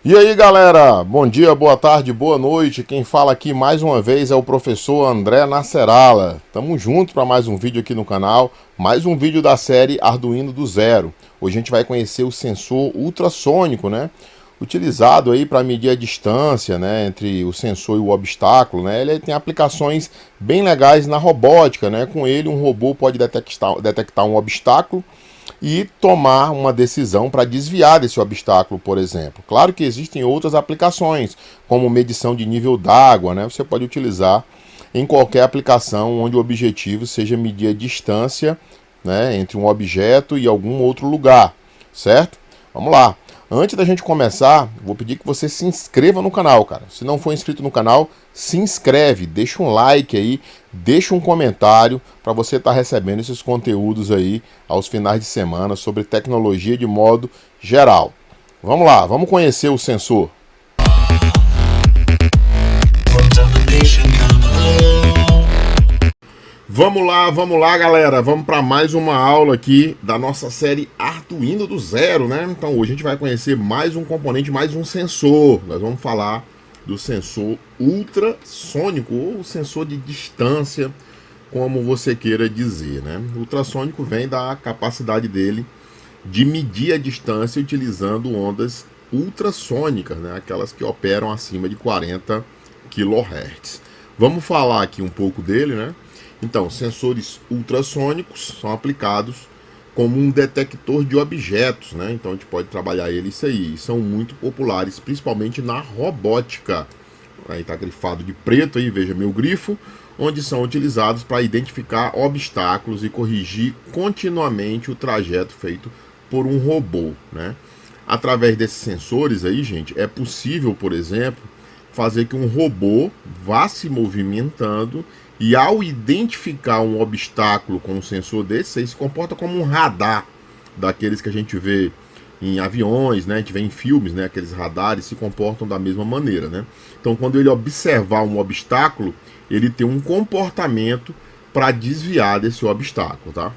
E aí galera, bom dia, boa tarde, boa noite. Quem fala aqui mais uma vez é o professor André Nascerala. Tamo junto para mais um vídeo aqui no canal, mais um vídeo da série Arduino do Zero. Hoje a gente vai conhecer o sensor ultrassônico, né? Utilizado aí para medir a distância, né, entre o sensor e o obstáculo, né? Ele tem aplicações bem legais na robótica, né? Com ele um robô pode detectar um obstáculo e tomar uma decisão para desviar desse obstáculo, por exemplo. Claro que existem outras aplicações, como medição de nível d'água, né? Você pode utilizar em qualquer aplicação onde o objetivo seja medir a distância, né, entre um objeto e algum outro lugar, certo? Vamos lá. Antes da gente começar, vou pedir que você se inscreva no canal, cara. Se não for inscrito no canal, se inscreve, deixa um like aí, deixa um comentário para você estar recebendo esses conteúdos aí aos finais de semana sobre tecnologia de modo geral. Vamos lá, vamos conhecer o sensor. Vamos lá, galera. Vamos para mais uma aula aqui da nossa série Arduino do Zero, né? Então hoje a gente vai conhecer mais um componente, mais um sensor. Nós vamos falar do sensor ultrassônico ou sensor de distância, como você queira dizer, né? O ultrassônico vem da capacidade dele de medir a distância utilizando ondas ultrassônicas, né? Aquelas que operam acima de 40 kHz. Vamos falar aqui um pouco dele, né? Então, sensores ultrassônicos são aplicados como um detector de objetos, né? Então a gente pode trabalhar eles isso aí. E são muito populares, principalmente na robótica. Aí está grifado de preto aí, veja meu grifo, onde são utilizados para identificar obstáculos e corrigir continuamente o trajeto feito por um robô, né? Através desses sensores aí, gente, é possível, por exemplo, fazer que um robô vá se movimentando e ao identificar um obstáculo com um sensor desse, ele se comporta como um radar daqueles que a gente vê em aviões, né? A gente vê em filmes, né? Aqueles radares se comportam da mesma maneira, né? Então, quando ele observar um obstáculo, ele tem um comportamento para desviar desse obstáculo, tá?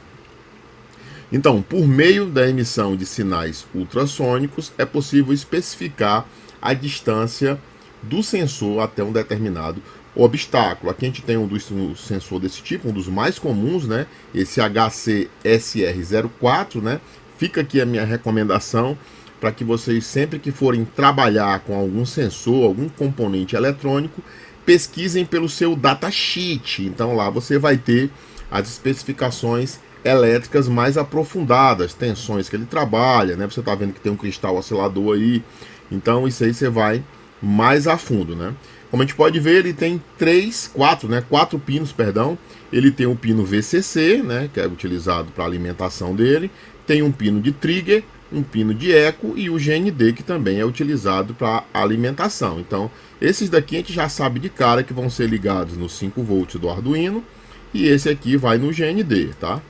Então, por meio da emissão de sinais ultrassônicos, é possível especificar a distância do sensor até um determinado obstáculo. Aqui a gente tem um sensor desse tipo, um dos mais comuns, né? Esse HCSR04, né? Fica aqui a minha recomendação para que vocês, sempre que forem trabalhar com algum sensor, algum componente eletrônico, pesquisem pelo seu datasheet. Então lá você vai ter as especificações elétricas mais aprofundadas, tensões que ele trabalha, né? Você está vendo que tem um cristal oscilador aí. Então isso aí você vai mais a fundo, né? Como a gente pode ver, ele tem quatro pinos, perdão. Ele tem o pino VCC, né, que é utilizado para a alimentação dele. Tem um pino de trigger, um pino de eco e o GND, que também é utilizado para alimentação. Então, esses daqui a gente já sabe de cara que vão ser ligados nos 5 volts do Arduino. E esse aqui vai no GND, tá?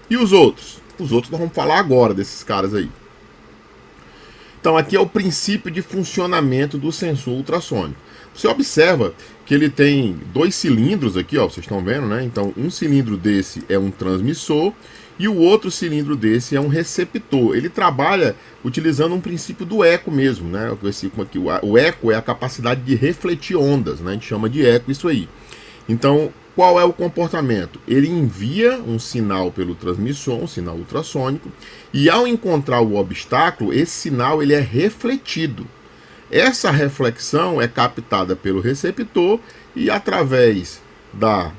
E os outros? Os outros nós vamos falar agora desses caras aí. Então aqui é o princípio de funcionamento do sensor ultrassônico. Você observa que ele tem 2 cilindros aqui, ó, vocês estão vendo, né? Então um cilindro desse é um transmissor e o outro cilindro desse é um receptor. Ele trabalha utilizando um princípio do eco mesmo, né? O eco é a capacidade de refletir ondas, né? A gente chama de eco isso aí. Então, qual é o comportamento? Ele envia um sinal pelo transmissor, um sinal ultrassônico, e ao encontrar o obstáculo, esse sinal ele é refletido. Essa reflexão é captada pelo receptor e através da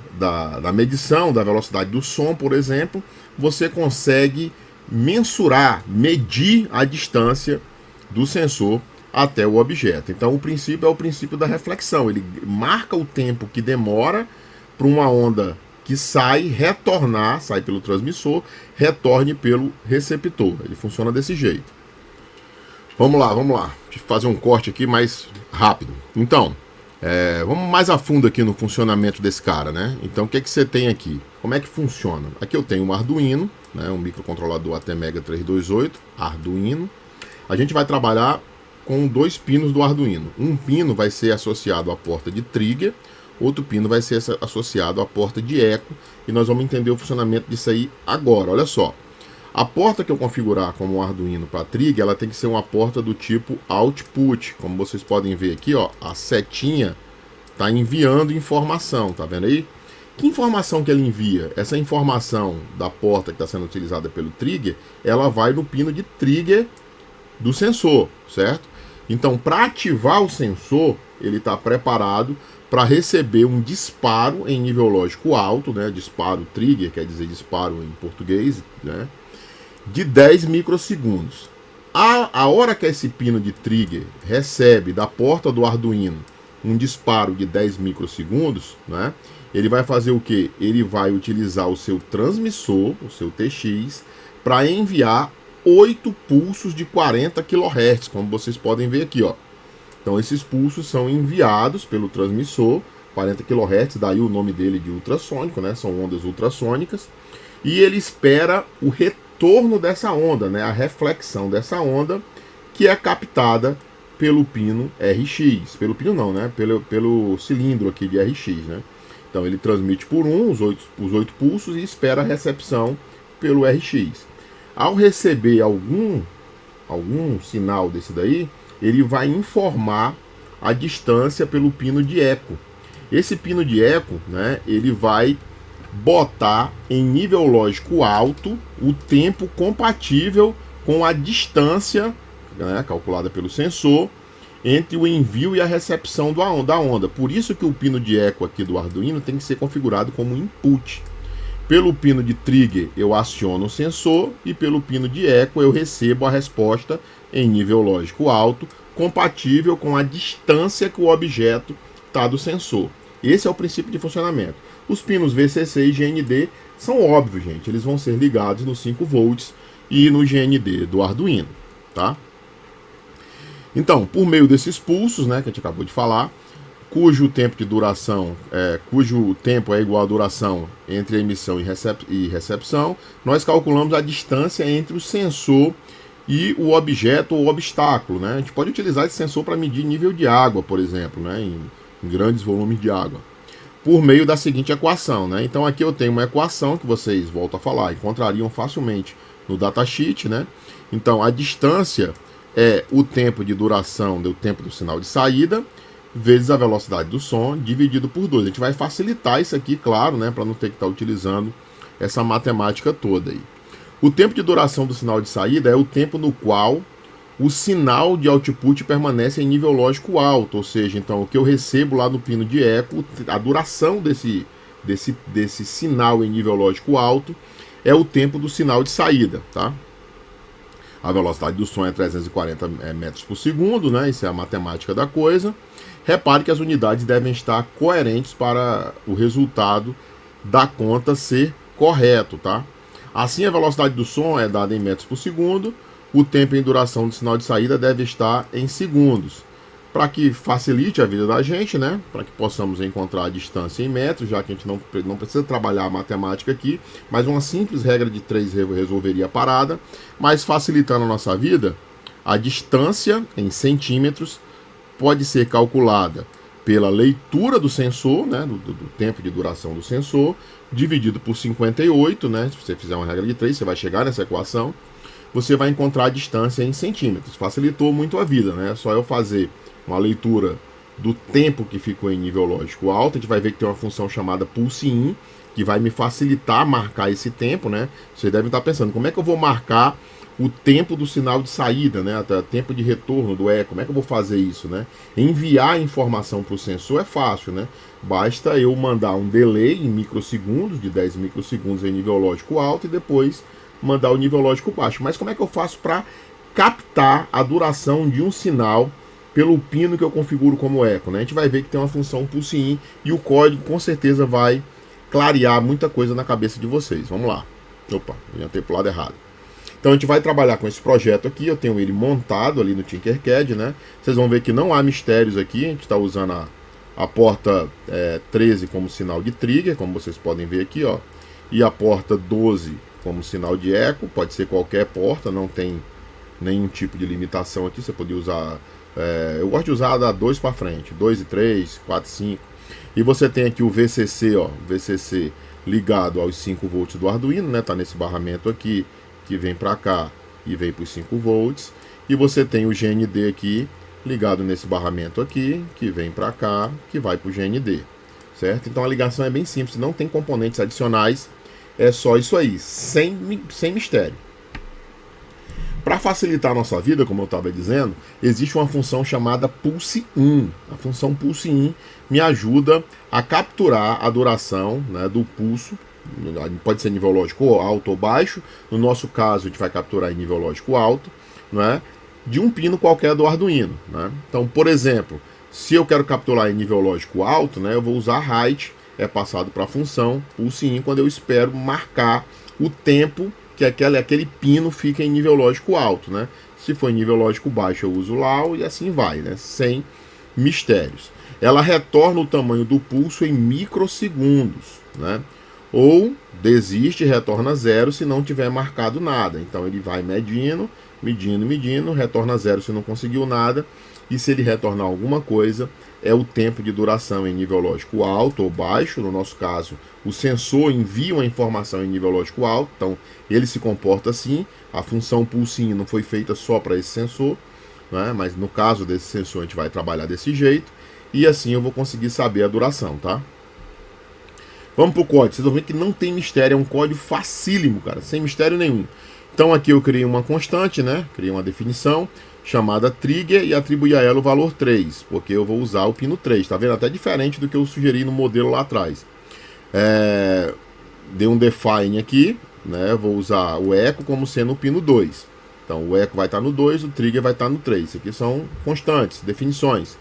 medição da velocidade do som, por exemplo, você consegue mensurar, medir a distância do sensor até o objeto. Então o princípio é o princípio da reflexão. Ele marca o tempo que demora para uma onda que sai pelo transmissor, retorne pelo receptor. Ele funciona desse jeito. Vamos lá. Deixa eu fazer um corte aqui mais rápido. Então, vamos mais a fundo aqui no funcionamento desse cara, né? Então, o que você tem aqui? Como é que funciona? Aqui eu tenho um Arduino, né? Um microcontrolador ATmega 328, Arduino. A gente vai trabalhar com 2 pinos do Arduino. Um pino vai ser associado à porta de trigger, outro pino vai ser associado à porta de eco, e nós vamos entender o funcionamento disso aí agora. Olha só. A porta que eu configurar como um Arduino para trigger, ela tem que ser uma porta do tipo output. Como vocês podem ver aqui, ó, a setinha está enviando informação, tá vendo aí? Que informação que ele envia? Essa informação da porta que está sendo utilizada pelo trigger, ela vai no pino de trigger do sensor, certo? Então, para ativar o sensor, ele está preparado para receber um disparo em nível lógico alto, né? Disparo trigger, quer dizer disparo em português, né? De 10 microsegundos. A hora que esse pino de trigger recebe da porta do Arduino um disparo de 10 microsegundos, né? Ele vai fazer o que? Ele vai utilizar o seu transmissor, o seu TX, para enviar 8 pulsos de 40 kHz, como vocês podem ver aqui, ó. Então esses pulsos são enviados pelo transmissor, 40 kHz, daí o nome dele de ultrassônico, né? São ondas ultrassônicas. E ele espera o retorno dessa onda, né? A reflexão dessa onda, que é captada pelo pino RX. Pelo pino não, né? Pelo cilindro aqui de RX, né? Então ele transmite por os 8 pulsos e espera a recepção pelo RX. Ao receber algum sinal desse daí, ele vai informar a distância pelo pino de eco. Esse pino de eco, né, ele vai botar em nível lógico alto o tempo compatível com a distância, né, calculada pelo sensor, entre o envio e a recepção da onda. Por isso que o pino de eco aqui do Arduino tem que ser configurado como input. Pelo pino de trigger eu aciono o sensor e pelo pino de eco eu recebo a resposta em nível lógico alto, compatível com a distância que o objeto está do sensor. Esse é o princípio de funcionamento. Os pinos VCC e GND são óbvios, gente. Eles vão ser ligados no 5 volts e no GND do Arduino, tá? Então, por meio desses pulsos, né, que a gente acabou de falar, cujo tempo é igual à duração entre emissão e recepção, nós calculamos a distância entre o sensor e o objeto ou obstáculo, né? A gente pode utilizar esse sensor para medir nível de água, por exemplo, né, em grandes volumes de água, por meio da seguinte equação, né? Então aqui eu tenho uma equação que vocês, volto a falar, encontrariam facilmente no datasheet, né? Então a distância é o tempo de duração do tempo do sinal de saída vezes a velocidade do som dividido por 2. A gente vai facilitar isso aqui, claro, né, para não ter que estar utilizando essa matemática toda aí. O tempo de duração do sinal de saída é o tempo no qual o sinal de output permanece em nível lógico alto, ou seja, então o que eu recebo lá no pino de eco, a duração desse sinal em nível lógico alto é o tempo do sinal de saída, tá? A velocidade do som é 340 metros por segundo, né? Isso é a matemática da coisa. Repare que as unidades devem estar coerentes para o resultado da conta ser correto, tá? Assim, a velocidade do som é dada em metros por segundo. O tempo em duração do sinal de saída deve estar em segundos. Para que facilite a vida da gente, né? Para que possamos encontrar a distância em metros, já que a gente não precisa trabalhar a matemática aqui, mas uma simples regra de 3 resolveria a parada. Mas facilitando a nossa vida, a distância em centímetros pode ser calculada pela leitura do sensor, né? Do tempo de duração do sensor, dividido por 58, né? Se você fizer uma regra de 3, você vai chegar nessa equação. Você vai encontrar a distância em centímetros. Facilitou muito a vida, né? Só eu fazer uma leitura do tempo que ficou em nível lógico alto. A gente vai ver que tem uma função chamada pulse-in, que vai me facilitar marcar esse tempo, né? Você deve estar pensando, como é que eu vou marcar o tempo do sinal de saída, né? Até o tempo de retorno do eco, como é que eu vou fazer isso, né? Enviar a informação para o sensor é fácil, né? Basta eu mandar um delay em microsegundos, de 10 microsegundos em nível lógico alto, e depois mandar o nível lógico baixo. Mas como é que eu faço para captar a duração de um sinal pelo pino que eu configuro como eco, né? A gente vai ver que tem uma função pulse-in e o código com certeza vai clarear muita coisa na cabeça de vocês. Vamos lá. Opa, eu ia ter pulado errado. Então a gente vai trabalhar com esse projeto aqui. Eu tenho ele montado ali no Tinkercad, né? Vocês vão ver que não há mistérios aqui. A gente está usando a porta 13 como sinal de trigger, como vocês podem ver aqui, ó. E a porta 12 como sinal de eco. Pode ser qualquer porta, não tem nenhum tipo de limitação aqui. Você pode usar... eu gosto de usar da 2 para frente. 2 e 3, 4 e 5. E você tem aqui o VCC, ó. VCC ligado aos 5 volts do Arduino, né? Tá nesse barramento aqui, que vem para cá e vem para os 5 volts. E você tem o GND aqui, ligado nesse barramento aqui, que vem para cá, que vai para o GND, certo? Então a ligação é bem simples, não tem componentes adicionais, é só isso aí, sem mistério. Para facilitar a nossa vida, como eu estava dizendo, existe uma função chamada Pulse In. A função Pulse In me ajuda a capturar a duração, né, do pulso. Pode ser nível lógico alto ou baixo. No nosso caso, a gente vai capturar em nível lógico alto, né, de um pino qualquer do Arduino, né? Então, por exemplo, se eu quero capturar em nível lógico alto, né, eu vou usar height, é passado para a função Pulse In quando eu espero marcar o tempo que aquele pino fica em nível lógico alto, né? Se for em nível lógico baixo, eu uso LAW e assim vai, né? Sem mistérios. Ela retorna o tamanho do pulso em microsegundos, né? Ou desiste e retorna zero se não tiver marcado nada. Então ele vai medindo, retorna zero se não conseguiu nada. E se ele retornar alguma coisa, é o tempo de duração em nível lógico alto ou baixo. No nosso caso, o sensor envia uma informação em nível lógico alto, então ele se comporta assim. A função Pulse In não foi feita só para esse sensor, né? Mas no caso desse sensor a gente vai trabalhar desse jeito, e assim eu vou conseguir saber a duração, tá? Vamos pro código. Vocês vão ver que não tem mistério, é um código facílimo, cara, sem mistério nenhum. Então aqui eu criei uma constante, né? Criei uma definição chamada trigger e atribuí a ela o valor 3, porque eu vou usar o pino 3, tá vendo? Até diferente do que eu sugeri no modelo lá atrás. Dei um define aqui, né? Vou usar o eco como sendo o pino 2. Então o eco vai estar no 2, o trigger vai estar no 3. Isso aqui são constantes, definições.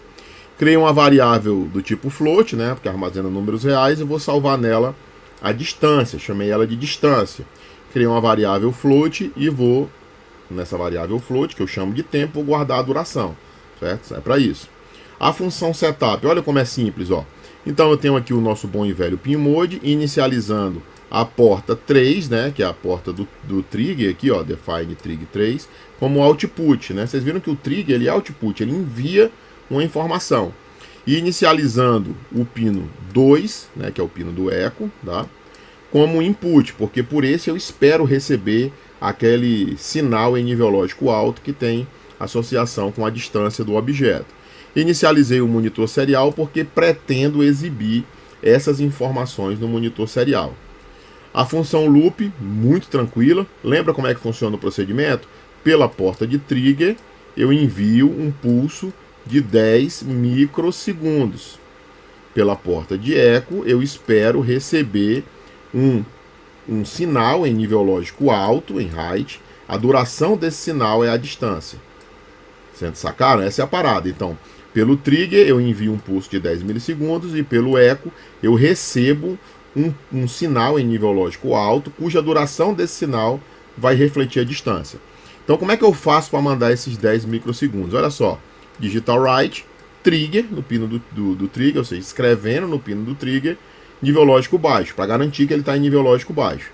Criei uma variável do tipo float, né? Porque armazena números reais, e vou salvar nela a distância, chamei ela de distância. Criei uma variável float e vou, nessa variável float, que eu chamo de tempo, vou guardar a duração, certo? É para isso. A função setup, olha como é simples, ó. Então eu tenho aqui o nosso bom e velho pinmode, inicializando a porta 3, né, que é a porta do trigger aqui, ó, define trigger 3, como output, né? Vocês viram que o trigger, ele é output, ele envia uma informação. E inicializando o pino 2, né, que é o pino do eco, tá? Como input, porque por esse eu espero receber aquele sinal em nível lógico alto que tem associação com a distância do objeto. Inicializei o monitor serial porque pretendo exibir essas informações no monitor serial. A função loop, muito tranquila. Lembra como é que funciona o procedimento? Pela porta de trigger, eu envio um pulso de 10 microsegundos. Pela porta de eco, eu espero receber um sinal em nível lógico alto, em height. A duração desse sinal é a distância. Vocês sacaram? Essa é a parada. Então, pelo trigger eu envio um pulso de 10 milissegundos e pelo eco eu recebo um sinal em nível lógico alto, cuja duração desse sinal vai refletir a distância. Então, como é que eu faço para mandar esses 10 microsegundos? Olha só, digital write, trigger, no pino do trigger, ou seja, escrevendo no pino do trigger, nível lógico baixo, para garantir que ele está em nível lógico baixo.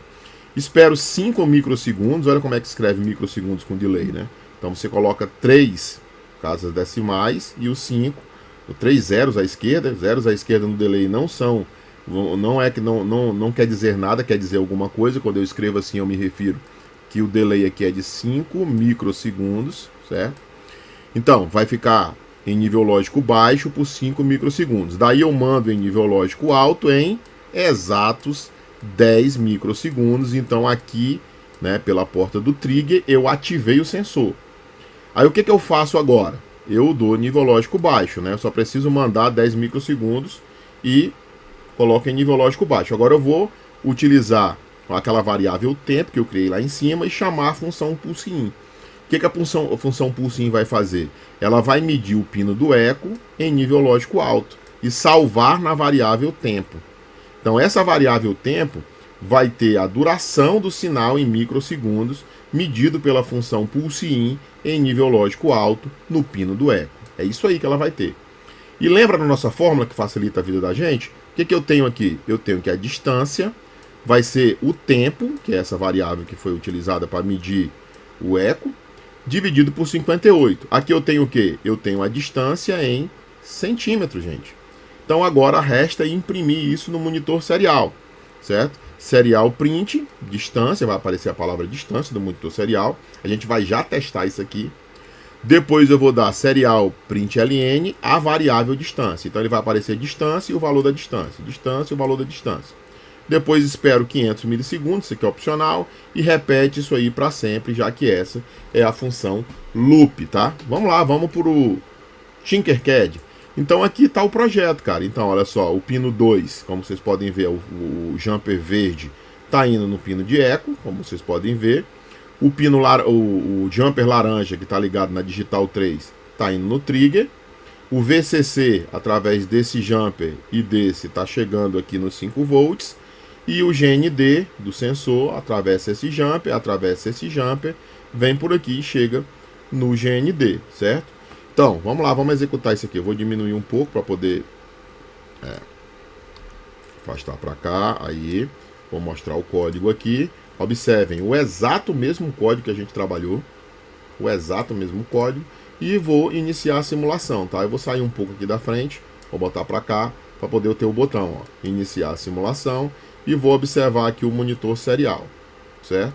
Espero 5 microsegundos, olha como é que escreve microsegundos com delay, né? Então você coloca 3 casas decimais e os 5, 3 zeros à esquerda, zeros à esquerda no delay não são, não quer dizer nada, quer dizer alguma coisa. Quando eu escrevo assim eu me refiro que o delay aqui é de 5 microsegundos, certo? Então vai ficar em nível lógico baixo por 5 microsegundos. Daí eu mando em nível lógico alto em exatos 10 microsegundos. Então aqui, né, pela porta do trigger, eu ativei o sensor. Aí o que eu faço agora? Eu dou nível lógico baixo, né? Eu só preciso mandar 10 microsegundos e coloco em nível lógico baixo. Agora eu vou utilizar aquela variável tempo que eu criei lá em cima e chamar a função Pulse In. O que a função Pulse In vai fazer? Ela vai medir o pino do eco em nível lógico alto e salvar na variável tempo. Então essa variável tempo vai ter a duração do sinal em microsegundos, medido pela função Pulse In em nível lógico alto no pino do eco. É isso aí que ela vai ter. E lembra da nossa fórmula que facilita a vida da gente? O que eu tenho aqui? Eu tenho que a distância vai ser o tempo, que é essa variável que foi utilizada para medir o eco, dividido por 58. Aqui eu tenho o quê? Eu tenho a distância em centímetros, gente. Então agora resta imprimir isso no monitor serial, certo? serial print, distância, vai aparecer a palavra distância do monitor serial. A gente vai já testar isso aqui. Depois eu vou dar serial print ln, a variável distância. Então ele vai aparecer distância e o valor da distância. Distância e o valor da distância. Depois espero 500 milissegundos, isso aqui é opcional, e repete isso aí para sempre, já que essa é a função loop, tá? Vamos lá, vamos para o Tinkercad. Então aqui está o projeto, cara. Então olha só, o pino 2, como vocês podem ver, o jumper verde está indo no pino de eco, como vocês podem ver. O pino o jumper laranja, que está ligado na digital 3, está indo no trigger. O VCC, através desse jumper e desse, está chegando aqui nos 5 volts. E o GND do sensor atravessa esse jumper, vem por aqui e chega no GND, certo? Então, vamos lá, vamos executar isso aqui. Eu vou diminuir um pouco para poder afastar para cá. Aí, vou mostrar o código aqui. Observem, o exato mesmo código que a gente trabalhou. O exato mesmo código. E vou iniciar a simulação, tá? Eu vou sair um pouco aqui da frente, vou botar para cá, para poder ter o botão, ó, iniciar a simulação. E vou observar aqui o monitor serial, certo?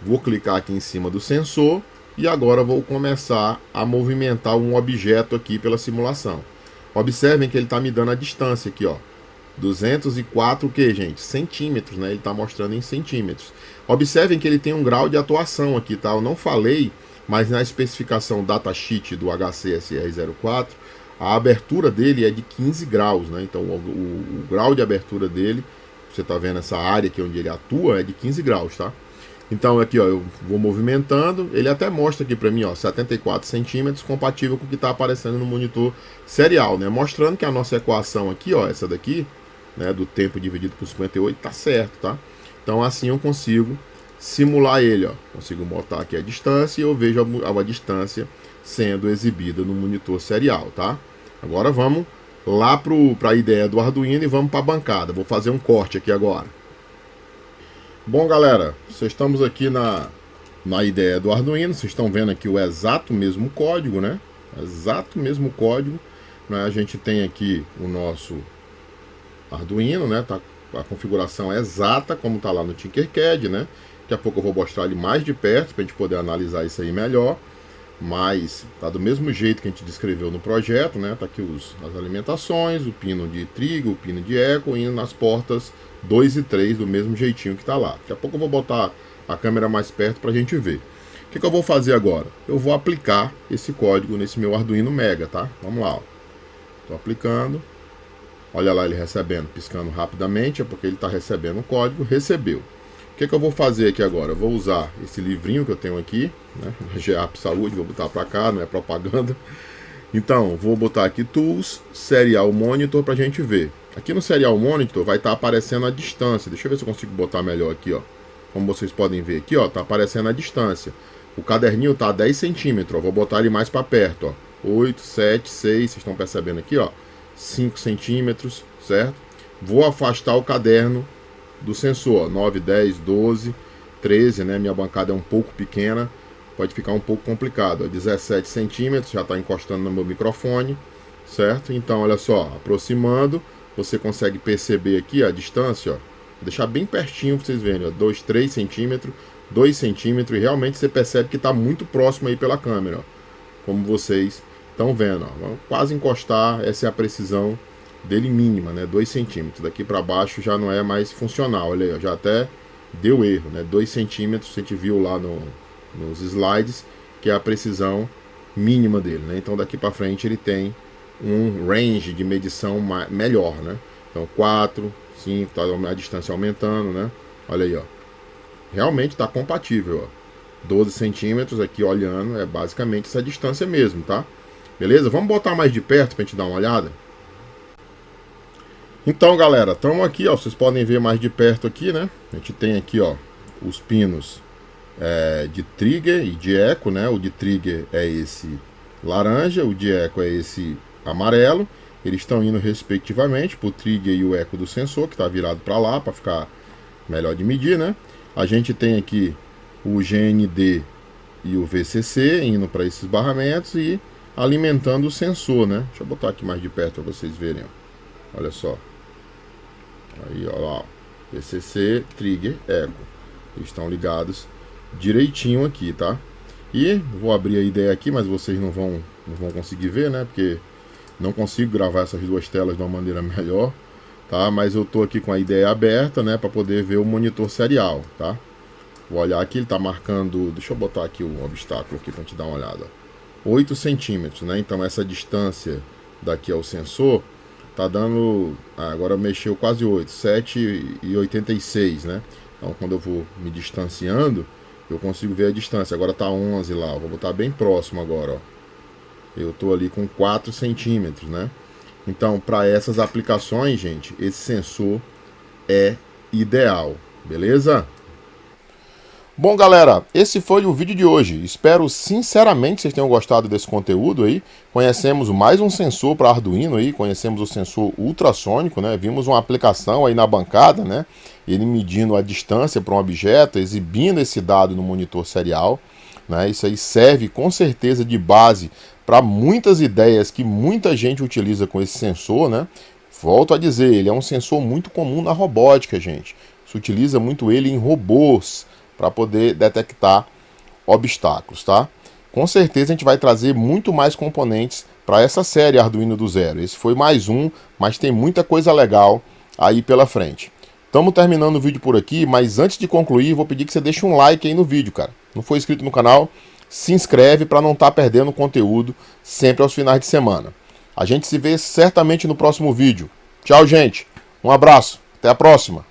Vou clicar aqui em cima do sensor e agora vou começar a movimentar um objeto aqui pela simulação. Observem que ele está me dando a distância aqui, ó. 204 o que, gente? Centímetros, né? Ele está mostrando em centímetros. Observem que ele tem um grau de atuação aqui, tá? Eu não falei, mas na especificação datasheet do HCSR04, a abertura dele é de 15 graus, né? Então o grau de abertura dele, você está vendo essa área aqui onde ele atua, é de 15 graus, tá? Então aqui, ó, eu vou movimentando, ele até mostra aqui para mim, ó, 74 centímetros, compatível com o que está aparecendo no monitor serial, né? Mostrando que a nossa equação aqui, ó, essa daqui, né, do tempo dividido por 58, tá certo, tá? Então assim eu consigo simular ele, ó. Consigo botar aqui a distância e eu vejo a distância sendo exibida no monitor serial, tá? Agora vamos lá para a ideia do Arduino e vamos para a bancada. Vou fazer um corte aqui agora. Bom, galera, vocês estamos aqui na ideia do Arduino. Vocês estão vendo aqui o exato mesmo código, né? Exato mesmo código, né? A gente tem aqui o nosso Arduino, né? Tá a configuração exata como tá lá no Tinkercad, né? Daqui a pouco eu vou mostrar ele mais de perto para a gente poder analisar isso aí melhor. Mas tá do mesmo jeito que a gente descreveu no projeto, né? Tá aqui as alimentações, o pino de trigo, o pino de eco, indo nas portas 2 e 3 do mesmo jeitinho que tá lá. Daqui a pouco eu vou botar a câmera mais perto pra gente ver. O que eu vou fazer agora? Eu vou aplicar esse código nesse meu Arduino Mega, tá? Vamos lá, ó. Tô aplicando. Olha lá ele recebendo, piscando rapidamente, é porque ele tá recebendo o código, recebeu. O que eu vou fazer aqui agora? Eu vou usar esse livrinho que eu tenho aqui, né? GEAP Saúde, vou botar para cá, não é propaganda. Então, vou botar aqui Tools, Serial Monitor para a gente ver. Aqui no Serial Monitor vai estar aparecendo a distância. Deixa eu ver se eu consigo botar melhor aqui, ó. Como vocês podem ver aqui, ó, tá aparecendo a distância. O caderninho tá a 10 centímetros, ó. Vou botar ele mais para perto, ó. 8, 7, 6, vocês estão percebendo aqui, ó. 5 centímetros, certo? Vou afastar o caderno do sensor, ó, 9, 10, 12, 13, né? Minha bancada é um pouco pequena, pode ficar um pouco complicado, ó, 17 centímetros, já está encostando no meu microfone, certo? Então, olha só, aproximando, você consegue perceber aqui a distância, ó, vou deixar bem pertinho para vocês verem, ó, 2, 3 centímetros, 2 centímetros, e realmente você percebe que está muito próximo aí pela câmera, ó, como vocês estão vendo, ó, vamos quase encostar, essa é a precisão dele mínima, né? 2 centímetros. Daqui para baixo já não é mais funcional. Olha aí, já até deu erro, né? 2 centímetros, a gente viu lá nos slides, que é a precisão mínima dele, né? Então daqui para frente ele tem um range de medição melhor, né? Então 4, 5, tá a distância aumentando, né? Olha aí, ó. Realmente está compatível, ó. 12 centímetros aqui olhando, é basicamente essa distância mesmo, tá? Beleza? Vamos botar mais de perto para a gente dar uma olhada? Então, galera, estamos aqui, ó, vocês podem ver mais de perto aqui, né? A gente tem aqui, ó, os pinos de trigger e de eco, né? O de trigger é esse laranja, o de eco é esse amarelo. Eles estão indo respectivamente para o trigger e o eco do sensor, que está virado para lá, para ficar melhor de medir, né? A gente tem aqui o GND e o VCC indo para esses barramentos e alimentando o sensor, né? Deixa eu botar aqui mais de perto para vocês verem, ó. Olha só. Aí, ó lá, ó. PCC, trigger, eco. Eles estão ligados direitinho aqui, tá? E vou abrir a ideia aqui, mas vocês não vão conseguir ver, né? Porque não consigo gravar essas duas telas de uma maneira melhor, tá? Mas eu tô aqui com a ideia aberta, né? Para poder ver o monitor serial, tá? Vou olhar aqui, ele tá marcando... Deixa eu botar aqui um obstáculo aqui para te dar uma olhada. 8 centímetros, né? Então essa distância daqui ao sensor tá dando... agora mexeu quase 8, 7,86, né? Então quando eu vou me distanciando, eu consigo ver a distância. Agora tá 11 lá, eu vou botar bem próximo agora, ó. Eu tô ali com 4 centímetros, né? Então, para essas aplicações, gente, esse sensor é ideal, beleza? Bom, galera, esse foi o vídeo de hoje. Espero sinceramente que vocês tenham gostado desse conteúdo aí. Conhecemos mais um sensor para Arduino aí, conhecemos o sensor ultrassônico, né? Vimos uma aplicação aí na bancada, né? Ele medindo a distância para um objeto, exibindo esse dado no monitor serial, né? Isso aí serve com certeza de base para muitas ideias que muita gente utiliza com esse sensor, né? Volto a dizer, ele é um sensor muito comum na robótica, gente. Se utiliza muito ele em robôs, para poder detectar obstáculos, tá? Com certeza a gente vai trazer muito mais componentes para essa série Arduino do Zero. Esse foi mais um, mas tem muita coisa legal aí pela frente. Estamos terminando o vídeo por aqui, mas antes de concluir, vou pedir que você deixe um like aí no vídeo, cara. Não foi inscrito no canal? Se inscreve para não estar perdendo conteúdo sempre aos finais de semana. A gente se vê certamente no próximo vídeo. Tchau, gente. Um abraço. Até a próxima.